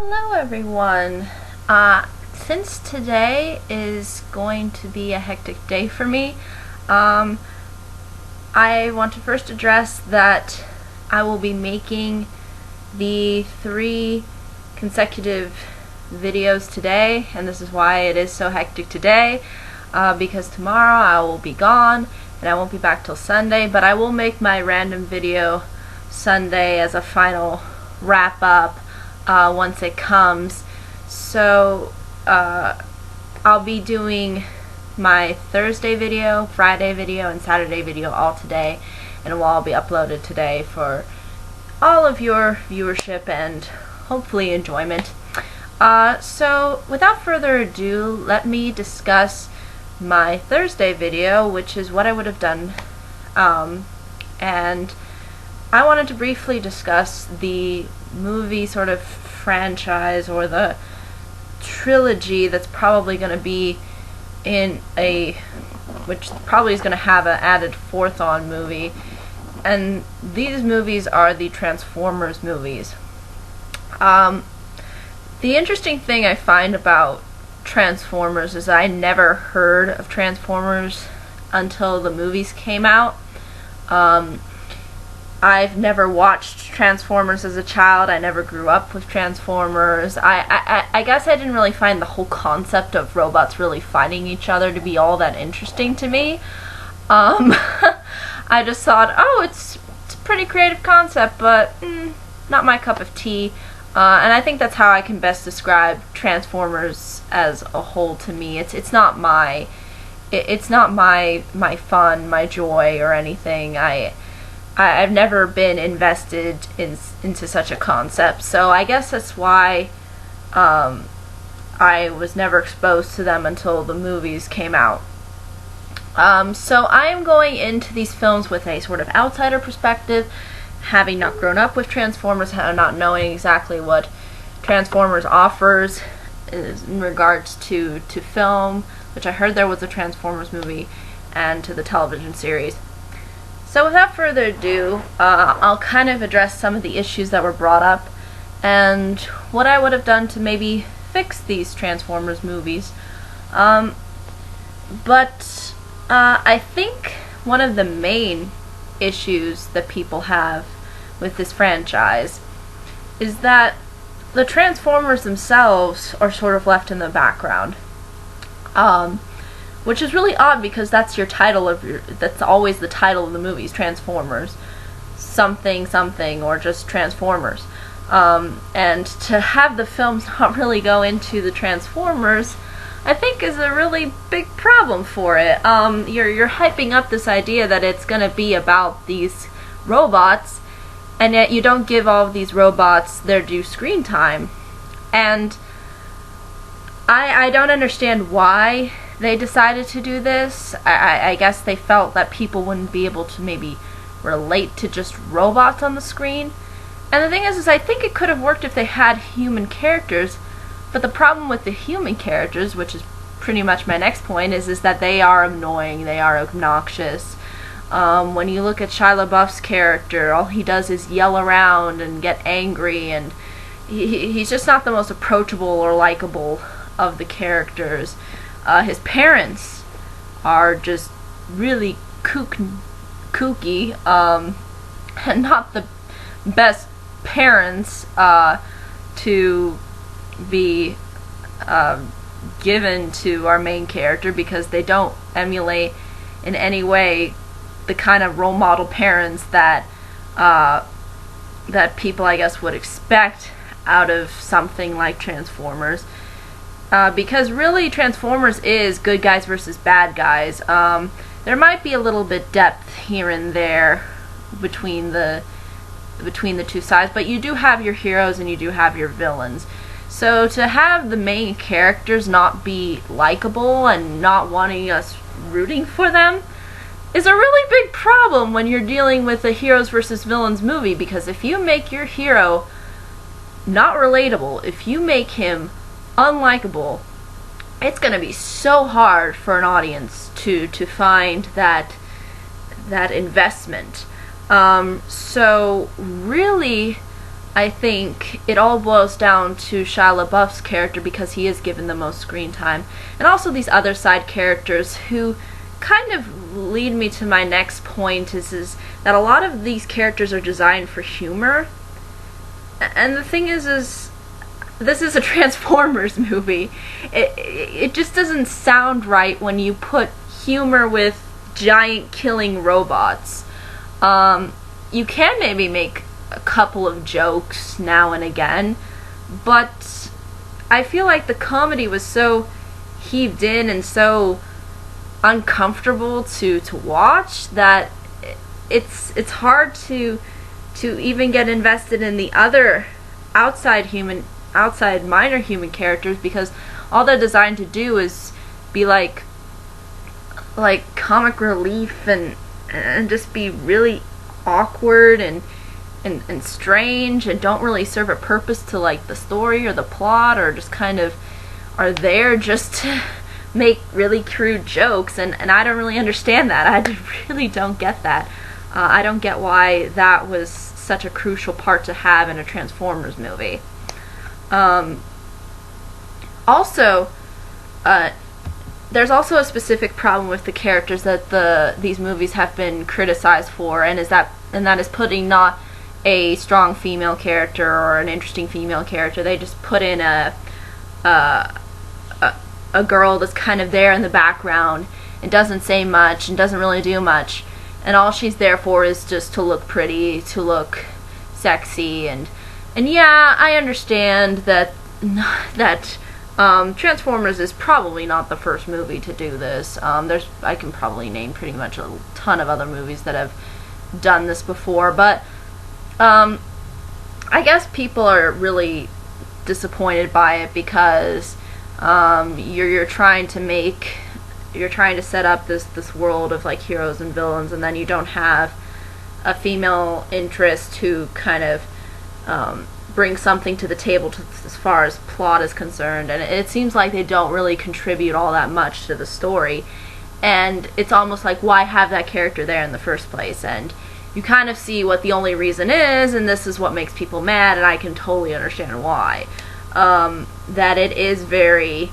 Hello everyone. Since today is going to be a hectic day for me, I want to first address that I will be making the 3 consecutive videos today, and this is why it is so hectic today, because tomorrow I will be gone and I won't be back till Sunday, but I will make my random video Sunday as a final wrap up once it comes. So I'll be doing my Thursday video, Friday video, and Saturday video all today, and it will all be uploaded today for all of your viewership and hopefully enjoyment. So without further ado, let me discuss my Thursday video, which is what I would have done, and I wanted to briefly discuss the movie sort of franchise, or the trilogy that's probably going to be in which probably is going to have an added 4th on movie, and these movies are the Transformers movies. The interesting thing I find about Transformers is I never heard of Transformers until the movies came out. I've never watched Transformers as a child. I never grew up with Transformers. I guess I didn't really find the whole concept of robots really fighting each other to be all that interesting to me. I just thought, oh, it's a pretty creative concept, but not my cup of tea. And I think that's how I can best describe Transformers as a whole to me. It's not my fun, my joy, or anything. I've never been invested into such a concept, so I guess that's why I was never exposed to them until the movies came out. So I am going into these films with a sort of outsider perspective, having not grown up with Transformers, not knowing exactly what Transformers offers in regards to film, which I heard there was a Transformers movie, and to the television series. So without further ado, I'll kind of address some of the issues that were brought up and what I would have done to maybe fix these Transformers movies. But I think one of the main issues that people have with this franchise is that the Transformers themselves are sort of left in the background. Which is really odd, because that's your title that's always the title of the movies, Transformers something something, or just Transformers. And to have the films not really go into the Transformers, I think is a really big problem for it. You're hyping up this idea that it's gonna be about these robots, and yet you don't give all of these robots their due screen time. And I don't understand why they decided to do this. I guess they felt that people wouldn't be able to maybe relate to just robots on the screen. And the thing is I think it could have worked if they had human characters, but the problem with the human characters, which is pretty much my next point, is that they are annoying, they are obnoxious. When you look at Shia LaBeouf's character, all he does is yell around and get angry, and he's just not the most approachable or likable of the characters. His parents are just really kooky, and not the best parents to be given to our main character, because they don't emulate in any way the kind of role model parents that people, I guess, would expect out of something like Transformers. Because really Transformers is good guys versus bad guys. There might be a little bit depth here and there between the two sides, but you do have your heroes and you do have your villains. So to have the main characters not be likable and not wanting us rooting for them is a really big problem when you're dealing with a heroes versus villains movie, because if you make your hero not relatable, if you make him unlikable, it's going to be so hard for an audience to find that investment. So really, I think it all boils down to Shia LaBeouf's character because he is given the most screen time. And also these other side characters who kind of lead me to my next point is that a lot of these characters are designed for humor. And the thing is this is a Transformers movie. It just doesn't sound right when you put humor with giant killing robots. You can maybe make a couple of jokes now and again, but I feel like the comedy was so heaved in and so uncomfortable to watch that it's hard to even get invested in the other outside minor human characters, because all they're designed to do is be like comic relief and just be really awkward and strange and don't really serve a purpose to like the story or the plot, or just kind of are there just to make really crude jokes, and I don't really understand that. I really don't get that. I don't get why that was such a crucial part to have in a Transformers movie. Also, there's also a specific problem with the characters that these movies have been criticized for, and that is putting not a strong female character or an interesting female character. They just put in a girl that's kind of there in the background and doesn't say much and doesn't really do much, and all she's there for is just to look pretty, to look sexy, and yeah, I understand that Transformers is probably not the first movie to do this. I can probably name pretty much a ton of other movies that have done this before, but I guess people are really disappointed by it because you're trying to set up this world of like heroes and villains, and then you don't have a female interest who kind of bring something to the table as far as plot is concerned, and it seems like they don't really contribute all that much to the story, and it's almost like, why have that character there in the first place? And you kind of see what the only reason is, and this is what makes people mad, and I can totally understand why. That it is very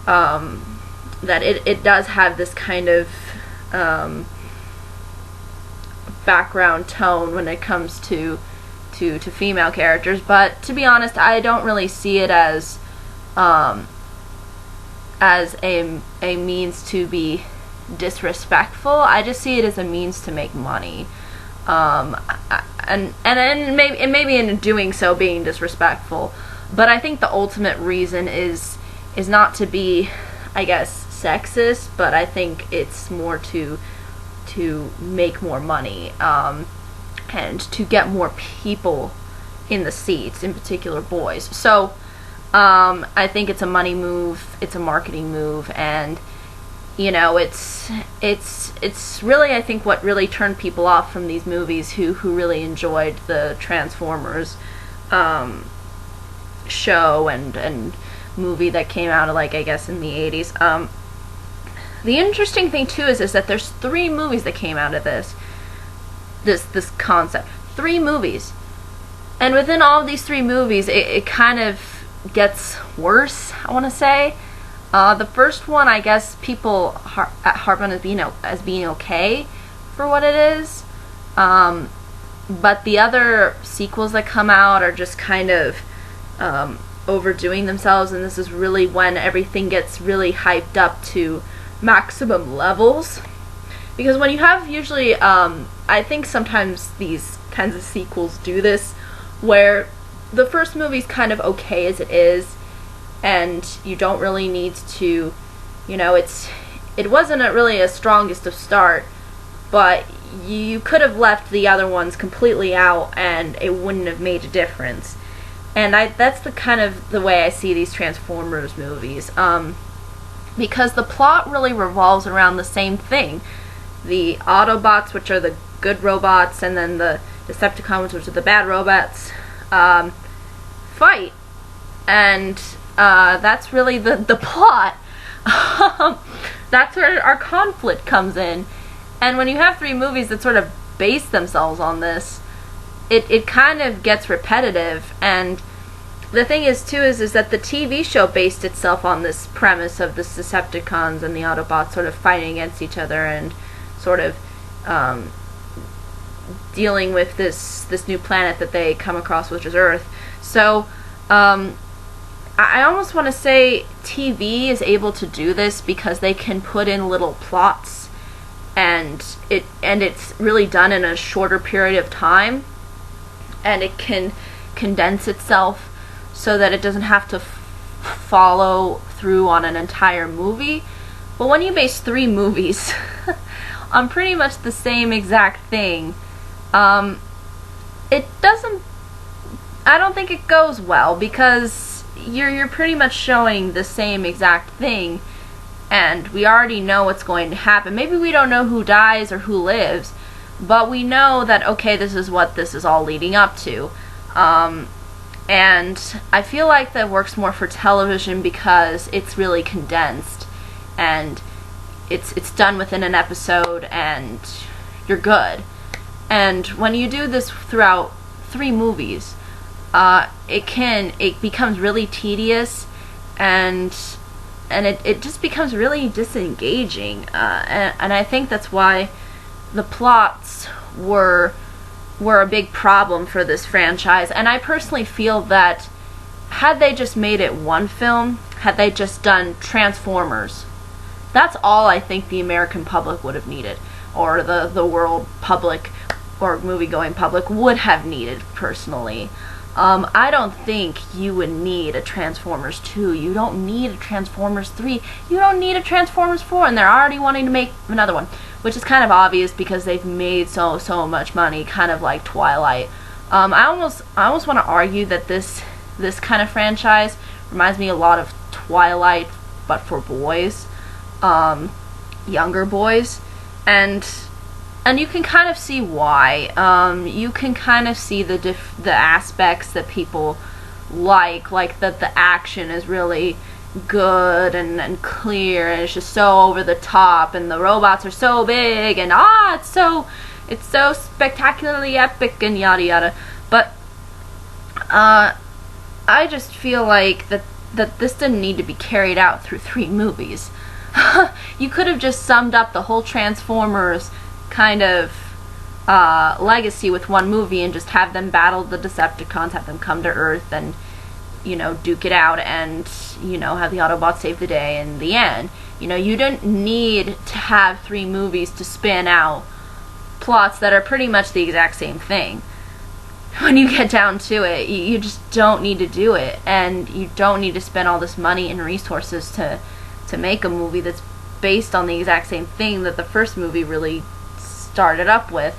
that it does have this kind of background tone when it comes to female characters, but to be honest, I don't really see it as a means to be disrespectful. I just see it as a means to make money, and maybe in doing so being disrespectful. But I think the ultimate reason is not to be, I guess, sexist, but I think it's more to make more money, and to get more people in the seats, in particular boys. So I think it's a money move, it's a marketing move, and you know, it's really, I think, what really turned people off from these movies who really enjoyed the Transformers show and movie that came out, like, I guess in the 80s. The interesting thing too is that there's 3 movies that came out of this concept. 3 movies. And within all of these 3 movies, it kind of gets worse, I want to say. The first one, I guess people harp on as being okay for what it is. But the other sequels that come out are just kind of overdoing themselves, and this is really when everything gets really hyped up to maximum levels. Because when you have usually, I think sometimes these kinds of sequels do this, where the first movie's kind of okay as it is, and you don't really need to, you know, it wasn't really a strongest of start, but you could have left the other ones completely out and it wouldn't have made a difference. And that's the kind of the way I see these Transformers movies, because the plot really revolves around the same thing. The Autobots, which are the good robots, and then the Decepticons, which are the bad robots, fight. And that's really the plot. That's where our conflict comes in. And when you have 3 movies that sort of base themselves on this, it kind of gets repetitive. And the thing is too is that the TV show based itself on this premise of the Decepticons and the Autobots sort of fighting against each other and sort of dealing with this new planet that they come across, which is Earth. So I almost want to say TV is able to do this because they can put in little plots, and it's really done in a shorter period of time, and it can condense itself so that it doesn't have to follow through on an entire movie. But when you base 3 movies on pretty much the same exact thing, it doesn't, I don't think it goes well, because you're pretty much showing the same exact thing, and we already know what's going to happen. Maybe we don't know who dies or who lives, but we know that, okay, this is what this is all leading up to. And I feel like that works more for television because it's really condensed, and it's done within an episode, and you're good. And when you do this throughout 3 movies, it becomes really tedious, and it just becomes really disengaging. And I think that's why the plots were a big problem for this franchise. And I personally feel that had they just made it one film, had they just done Transformers, that's all I think the American public would have needed, or the world public or movie-going public would have needed, personally. I don't think you would need a Transformers 2. You don't need a Transformers 3. You don't need a Transformers 4, and they're already wanting to make another one, which is kind of obvious because they've made so much money, kind of like Twilight. I almost want to argue that this kind of franchise reminds me a lot of Twilight, but for boys, younger boys, and you can kind of see why. You can kind of see the aspects that people like that the action is really good and clear, and it's just so over the top, and the robots are so big, and it's so spectacularly epic, and yada yada. But I just feel like that this didn't need to be carried out through 3 movies. You could have just summed up the whole Transformers kind of legacy with 1 movie and just have them battle the Decepticons, have them come to Earth and, duke it out, and, have the Autobots save the day in the end. You don't need to have 3 movies to spin out plots that are pretty much the exact same thing. When you get down to it, you just don't need to do it, and you don't need to spend all this money and resources to make a movie that's based on the exact same thing that the first movie really started up with.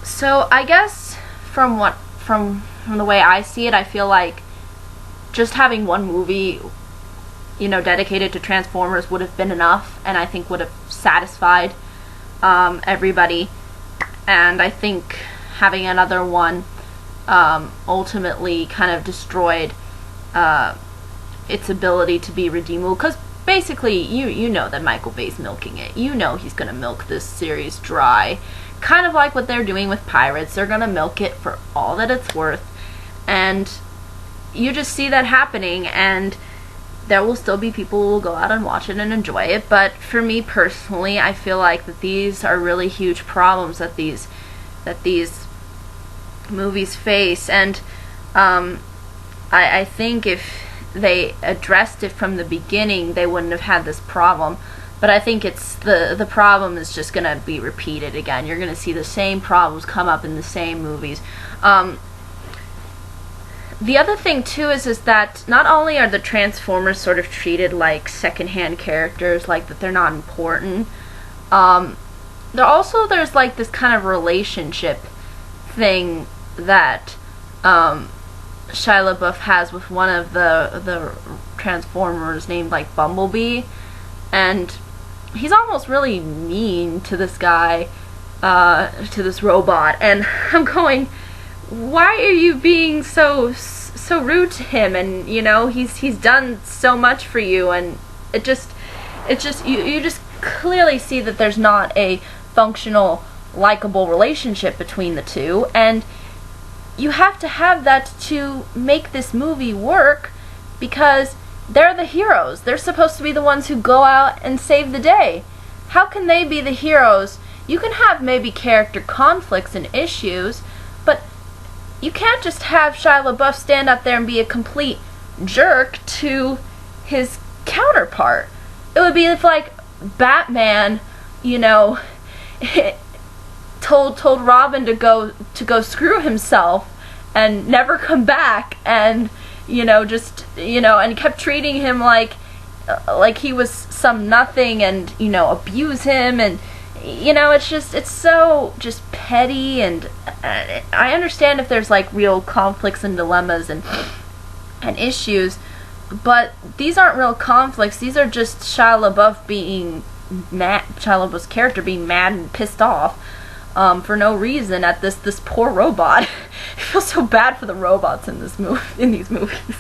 So I guess from the way I see it, I feel like just having 1 movie, dedicated to Transformers would have been enough, and I think would have satisfied everybody. And I think having another one ultimately kind of destroyed its ability to be redeemable, because basically you know that Michael Bay's milking it. He's gonna milk this series dry, kind of like what they're doing with Pirates. They're gonna milk it for all that it's worth, and you just see that happening, and there will still be people who will go out and watch it and enjoy it. But for me personally, I feel like that these are really huge problems that these movies face, and I think if they addressed it from the beginning, they wouldn't have had this problem. But I think it's the problem is just going to be repeated again. You're going to see the same problems come up in the same movies. The other thing too is that not only are the Transformers sort of treated like secondhand characters, like that they're not important, there's like this kind of relationship thing that Shia LaBeouf has with one of the Transformers named like Bumblebee, and he's almost really mean to this guy, to this robot, and I'm going, why are you being so rude to him? And he's done so much for you, and you just clearly see that there's not a functional likable relationship between the two, and you have to have that to make this movie work, because they're the heroes. They're supposed to be the ones who go out and save the day. How can they be the heroes? You can have maybe character conflicts and issues, but you can't just have Shia LaBeouf stand up there and be a complete jerk to his counterpart. It would be if, like, Batman, you know, told Robin to go screw himself and never come back, and and kept treating him like he was some nothing, and abuse him, and it's so just petty. And I understand if there's like real conflicts and dilemmas and issues, but these aren't real conflicts. These are just Shia LaBeouf being mad, Shia LaBeouf's character being mad and pissed off for no reason at this poor robot. I feel so bad for the robots in these movies.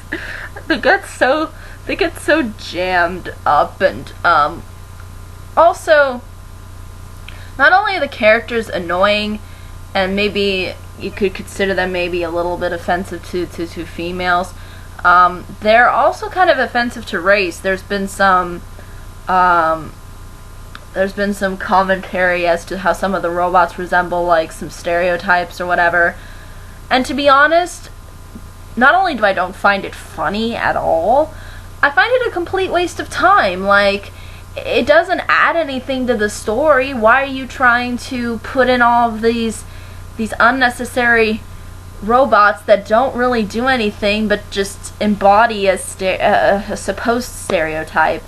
They get so jammed up, and also, not only are the characters annoying, and maybe you could consider them maybe a little bit offensive to females, they're also kind of offensive to race. There's been some commentary as to how some of the robots resemble like some stereotypes or whatever. And to be honest, not only do I don't find it funny at all, I find it a complete waste of time. Like, it doesn't add anything to the story. Why are you trying to put in all of these unnecessary robots that don't really do anything but just embody a supposed stereotype?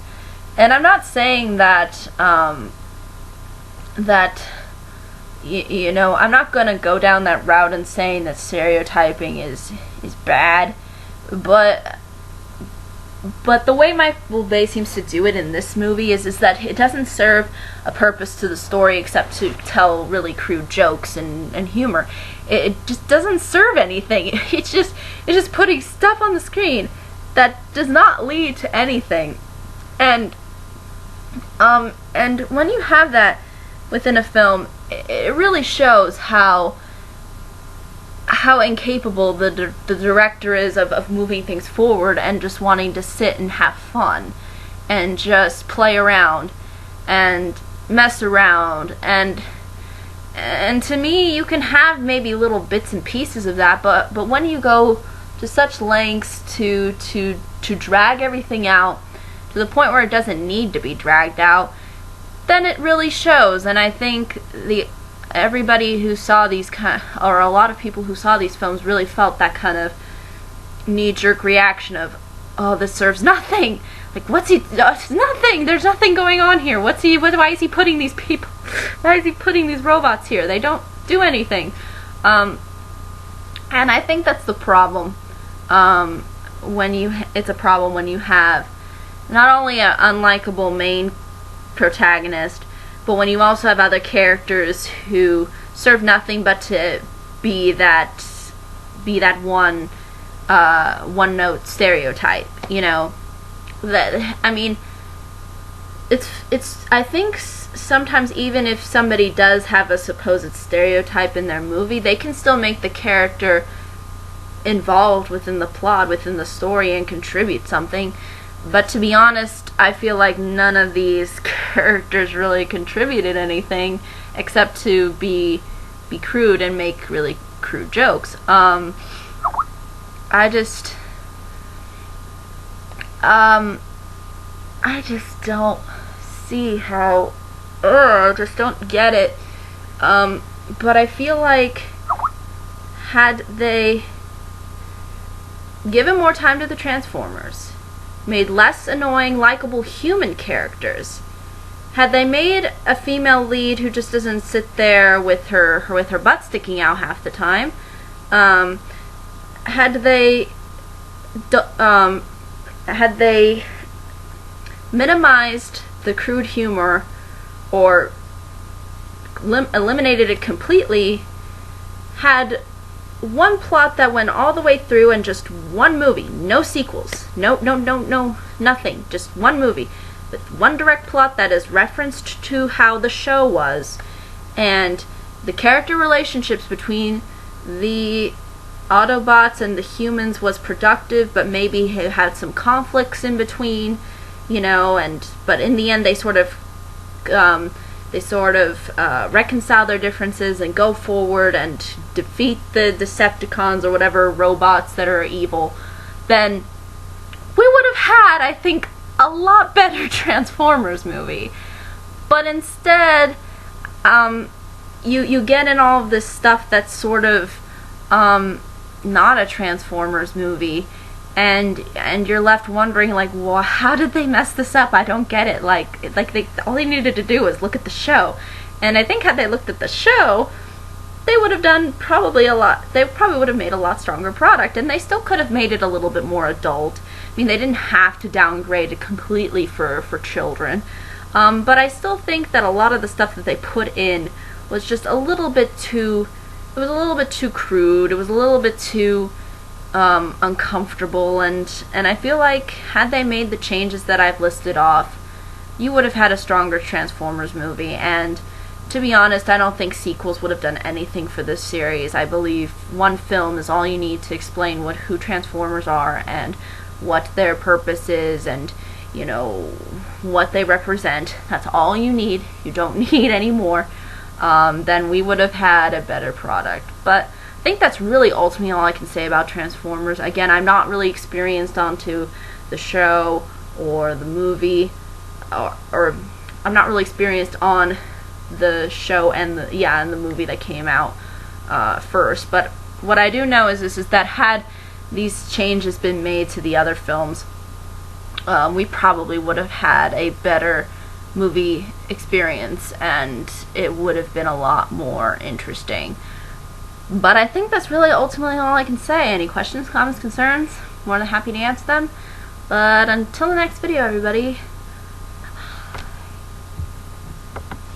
And I'm not saying that I'm not gonna go down that route and saying that stereotyping is bad, but the way Michael Bay seems to do it in this movie is that it doesn't serve a purpose to the story except to tell really crude jokes and humor. It just doesn't serve anything. It's just putting stuff on the screen that does not lead to anything. And when you have that within a film, it really shows how incapable the director is of moving things forward and just wanting to sit and have fun and just play around and mess around. And to me, you can have maybe little bits and pieces of that, but when you go to such lengths to drag everything out to the point where it doesn't need to be dragged out, then it really shows. And I think everybody who saw these or a lot of people who saw these films really felt that kind of knee-jerk reaction of, oh, this serves nothing. Like, it's nothing. There's nothing going on here. Why is he putting these people? Why is he putting these robots here? They don't do anything. And I think that's the problem. It's a problem when you have not only an unlikable main protagonist, but when you also have other characters who serve nothing but to be that one note stereotype. I think sometimes even if somebody does have a supposed stereotype in their movie, they can still make the character involved within the plot, within the story, and contribute something. But to be honest, I feel like none of these characters really contributed anything except to be crude and make really crude jokes. I just don't see how. I just don't get it. But I feel like had they given more time to the Transformers, made less annoying, likable human characters, had they made a female lead who just doesn't sit there with her butt sticking out half the time, had they minimized the crude humor or eliminated it completely, had one plot that went all the way through and just one movie, no sequels, no, nothing, just one movie with one direct plot that is referenced to how the show was, and the character relationships between the Autobots and the humans was productive, but maybe had some conflicts in between, you know, but in the end they sort of reconcile their differences and go forward and defeat the Decepticons or whatever robots that are evil, then we would have had, I think, a lot better Transformers movie. But instead, you get in all of this stuff that's sort of not a Transformers movie, and you're left wondering, like, well, how did they mess this up? I don't get it. All they needed to do was look at the show, and I think had they looked at the show, they would have done probably a lot. They probably would have made a lot stronger product, and they still could have made it a little bit more adult. I mean, they didn't have to downgrade it completely for children, but I still think that a lot of the stuff that they put in was just a little bit too. It was a little bit too crude. It was a little bit too uncomfortable, and I feel like had they made the changes that I've listed off, you would have had a stronger Transformers movie. And to be honest, I don't think sequels would have done anything for this series. I believe one film is all you need to explain who Transformers are and what their purpose is, and you know what they represent. That's all you need. You don't need any more. Then we would have had a better product. But I think that's really ultimately all I can say about Transformers. Again, I'm not really experienced onto the show or the movie, or I'm not really experienced on the show and the movie that came out first. But what I do know is that had these changes been made to the other films, we probably would have had a better movie experience, and it would have been a lot more interesting. But I think that's really ultimately all I can say. Any questions, comments, concerns? More than happy to answer them. But until the next video, everybody,